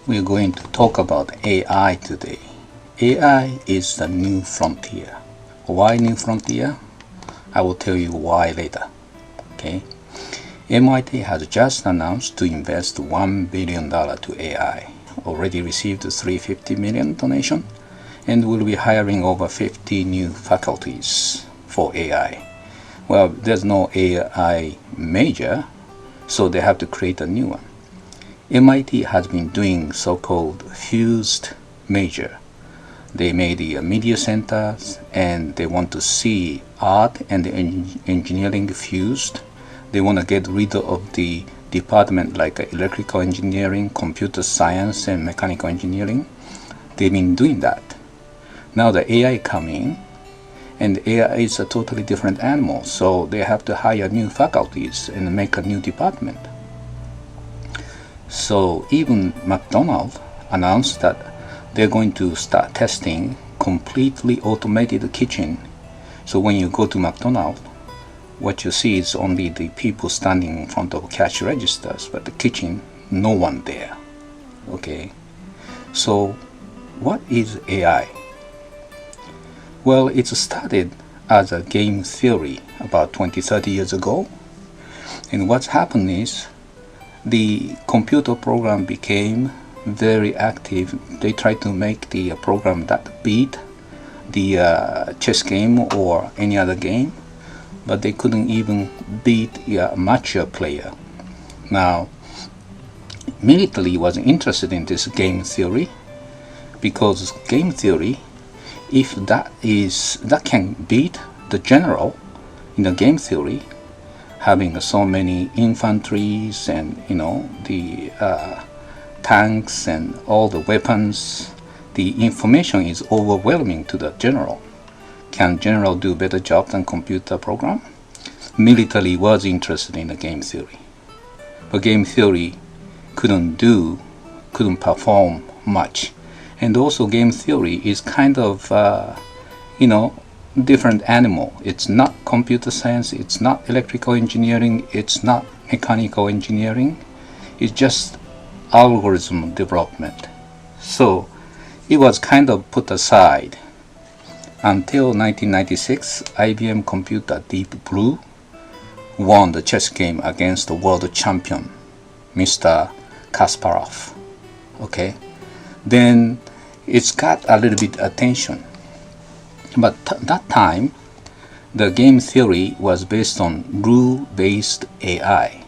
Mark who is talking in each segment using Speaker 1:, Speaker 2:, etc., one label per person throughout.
Speaker 1: We're going to talk about AI today. AI is the new frontier. Why new frontier? I will tell you why later. Okay. MIT has just announced to invest $1 billion to AI. Already received $350 million donation and will be hiring over 50 new faculties for AI. Well, there's no AI major, so they have to create a new one. MIT has been doing so-called fused major. They made the media centers and they want to see art and engineering fused. They want to get rid of the department like electrical engineering, computer science, and mechanical engineering. They've been doing that. Now the AI coming, and AI is a totally different animal, so they have to hire new faculties and make a new department. So even McDonald's announced that they're going to start testing completely automated kitchen. So when you go to McDonald's, what you see is only the people standing in front of cash registers, but the kitchen, no one there. Okay, so what is AI? Well, it started as a game theory about 20-30 years ago, and what's happened is the computer program became very active. They tried to make the program that beat the chess game or any other game, but they couldn't even beat a mature player. Now, military was interested in this game theory because game theory, if that can beat the general in the game theory, having so many infantries and the tanks and all the weapons, the information is overwhelming to the general. Can general do better job than computer program? Military was interested in the game theory, but game theory couldn't perform much. And also game theory is kind of different animal. It's not computer science, it's not electrical engineering, it's not mechanical engineering, it's just algorithm development. So it was kind of put aside until 1996. IBM computer Deep Blue won the chess game against the world champion Mr. Casparov. Okay, then it's got a little bit attention, but that time the game theory was based on rule-based AI.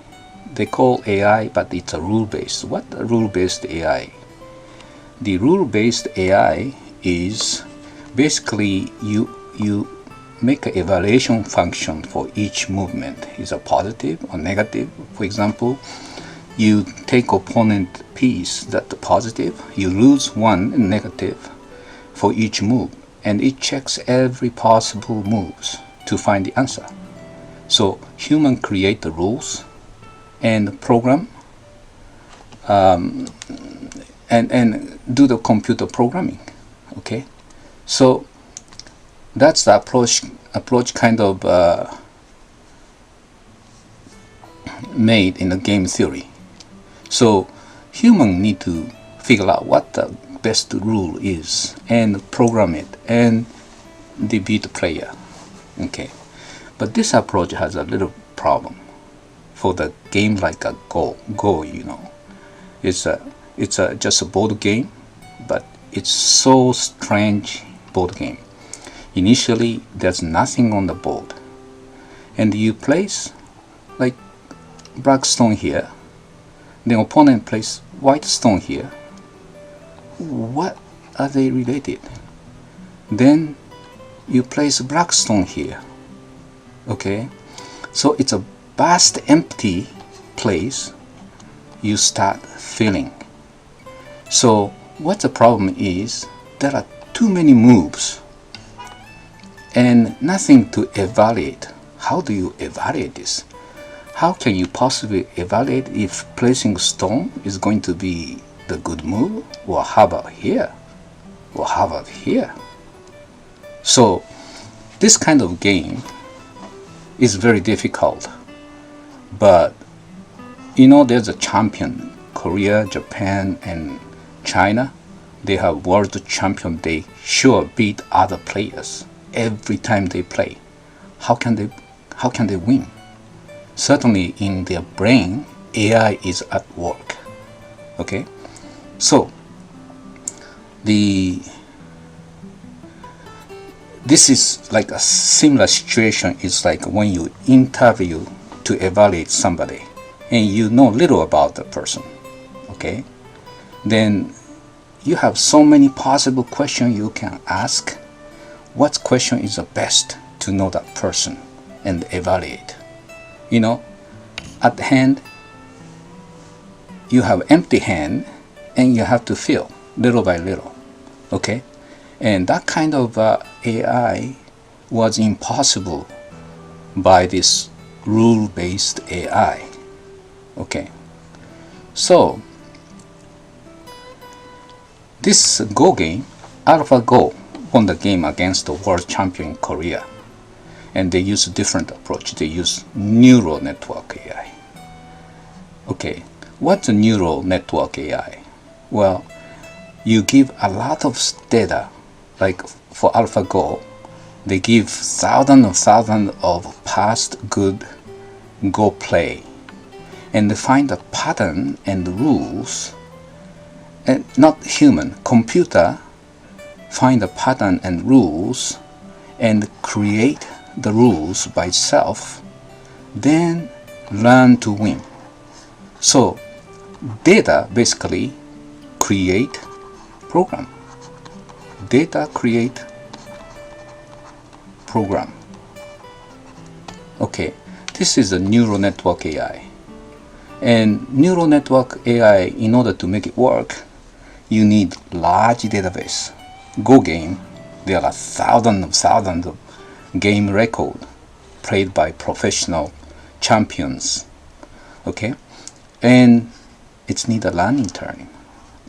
Speaker 1: They call AI, but it's a rule-based. What a rule-based AI? The rule-based AI is basically you make an evaluation function for each movement. Is a positive or negative? For example, you take opponent piece that's positive, you lose one negative for each move, and it checks every possible moves to find the answer. So human create the rules and program and do the computer programming. Okay, so that's the approach kind of made in the game theory. So human need to figure out what the best rule is and program it and beat the player. Okay, but this approach has a little problem for the game like a Go. It's just a board game, but it's so strange board game. Initially, there's nothing on the board, and you place like black stone here. The opponent plays white stone here. What are they related? Then you place black stone here. Okay, so it's a vast empty place you start filling. So what the problem is, there are too many moves and nothing to evaluate. How do you evaluate this? How can you possibly evaluate if placing stone is going to be the good move? Or how about here? Or how about here? So this kind of game is very difficult. But there's a champion, Korea, Japan, and China, they have world champion. They sure beat other players every time they play. How can they win? Certainly in their brain, AI is at work. Okay, so this is like a similar situation. It's like when you interview to evaluate somebody and you know little about the person. Okay, then you have so many possible questions you can ask. What question is the best to know that person and evaluate? At hand, you have empty hand and you have to fill little by little. Okay, and that kind of AI was impossible by this rule-based AI. Okay, so this Go game, AlphaGo, won the game against the world champion in Korea, and they use a different approach. They use neuro-network AI. Okay, what's a neuro-network AI? Well, you give a lot of data. Like for AlphaGo, they give thousands of past good Go play, and they find a pattern and the rules. And not human, computer find a pattern and rules and create the rules by itself, then learn to win. So data basically create program. Data create program. Okay, this is a neural network AI. And neural network AI, in order to make it work, you need large database. Go game, there are thousands of game record played by professional champions. Okay, and it's need a learning time.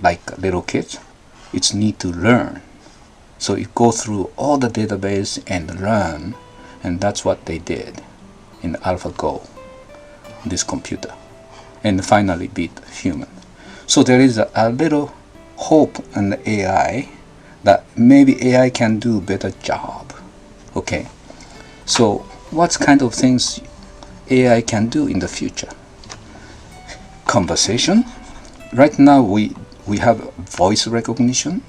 Speaker 1: Like little kids, it's need to learn. So you go through all the database and learn, and that's what they did in AlphaGo, this computer, and finally beat human. So there is a little hope in the AI that maybe AI can do better job. Okay, so what kind of things AI can do in the future? Conversation. Right now we have voice recognition,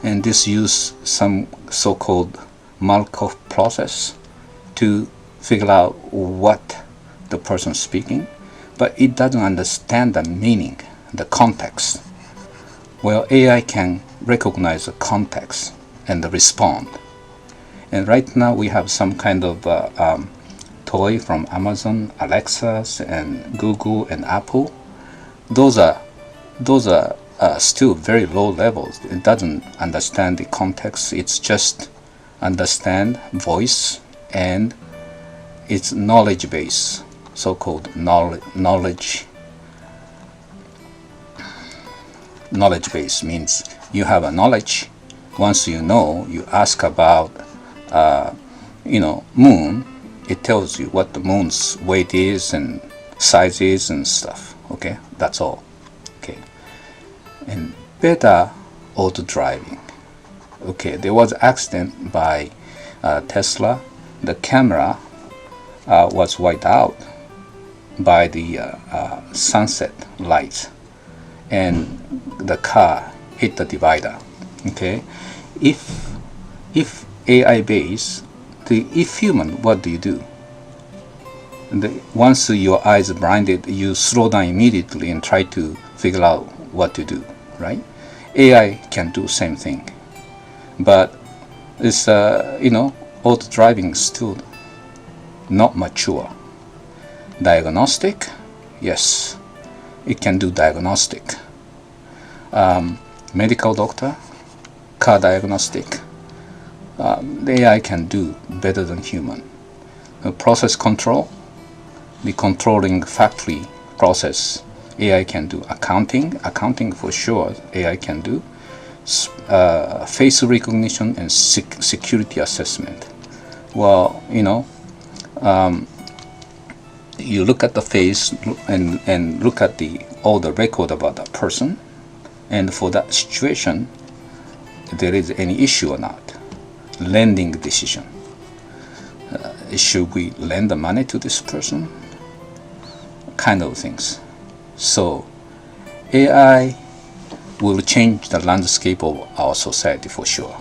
Speaker 1: and this use some so-called Markov process to figure out what the person speaking, but it doesn't understand the meaning, the context. Well, AI can recognize the context and respond. And right now we have some kind of toy from Amazon, Alexa, and Google and Apple. Those are still very low levels. It doesn't understand the context. It's just understand voice and its knowledge base, so-called knowledge base means you have a knowledge. Once you know, you ask about moon, it tells you what the moon's weight is and size is and stuff. Okay, that's all. Okay, and better auto driving. Okay, there was accident by Tesla. The camera was wiped out by the sunset light, and the car hit the divider. Okay, if AI base, if human, what do you do? Once your eyes are blinded, you slow down immediately and try to figure out what to do, right? AI can do same thing, but it's auto driving still not mature. Diagnostic, yes, it can do diagnostic. Medical doctor, car diagnostic, the AI can do better than human. Process control, the controlling factory process, AI can do. Accounting for sure, AI can do. Face recognition and security assessment. Well, you look at the face and look at all the record about that person, and for that situation, there is any issue or not. Lending decision. Should we lend the money to this person? Kind of things. So AI will change the landscape of our society for sure.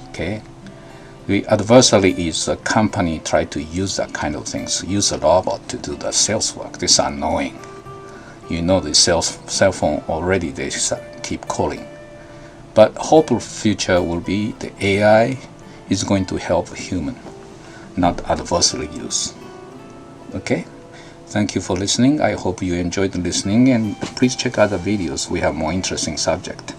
Speaker 1: Okay. The adversary is a company try to use that kind of things, use a robot to do the sales work. This is annoying. You know the cell phone already, they keep calling. But hopeful future will be the AI is going to help human, not adversary use. Okay? Thank you for listening. I hope you enjoyed listening, and please check out the videos. We have more interesting subject.